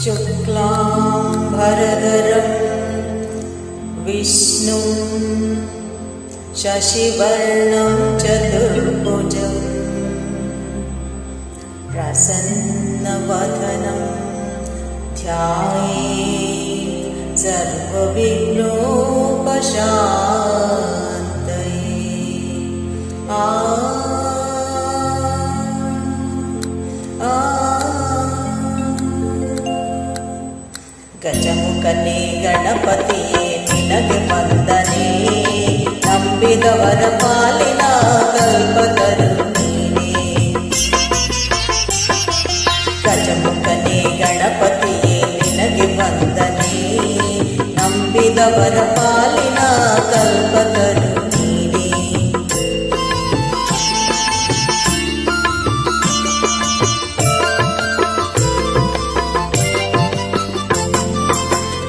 शुक्लाम्बरधरं विष्णुं शशिवर्णं चतुर्भुजं प्रसन्नवदनं ध्यायेत् सर्वविघ्नोपशान्तये। ಗಜಮುಖನೇ ಗಣಪತಿಯೇ ನಿನಗೆ ವಂದನೆ, ನಂಬಿದವರ ಪಾಲಿನ ಕಲ್ಪತರು ನೀನೇ. ಗಜಮುಖನೇ ಗಣಪತಿಯೇ ನಿನಗೆ ವಂದನೆ, ನಂಬಿದವರ ಪಾಲಿನ ಕಲ್ಪತರು ನೀನೇ.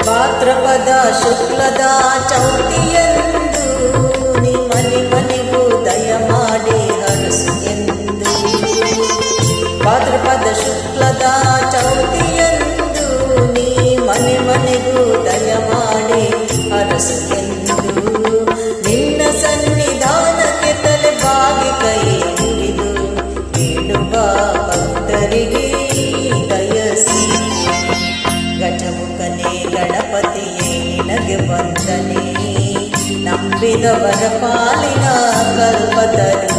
ಭಾದ್ರಪದ ಶುಕ್ಲದ ಚೌತಿಯಂದು ನೀ ಮನೆ ಮನೆಗೂ ದಯ ಮಾಡಿ ಹರಸು ಎಂದು. ಭಾದ್ರಪದ ಶುಕ್ಲದ ಚೌತಿಯಂದು ನೀ ಮನೆ ಮನೆಗೂ ದಯ ಮಾಡಿ ಹರಸು ಎಂದು. ನಿನ್ನ ಸನ್ನಿಧಾನಕ್ಕೆ ತಲೆ ಬಾಗಿ ಕೈ ಮುಗಿದು ಬೇಡುವ ಭಕ್ತರಿಗೆ ದಯಸಿ. ಗಜಮುಖನೇ ಗಣಪತಿಯೇ ನಿನಗೆ ವಂದನೆ, ನಂಬಿದವರ ಪಾಲಿನ ಕಲ್ಪತರು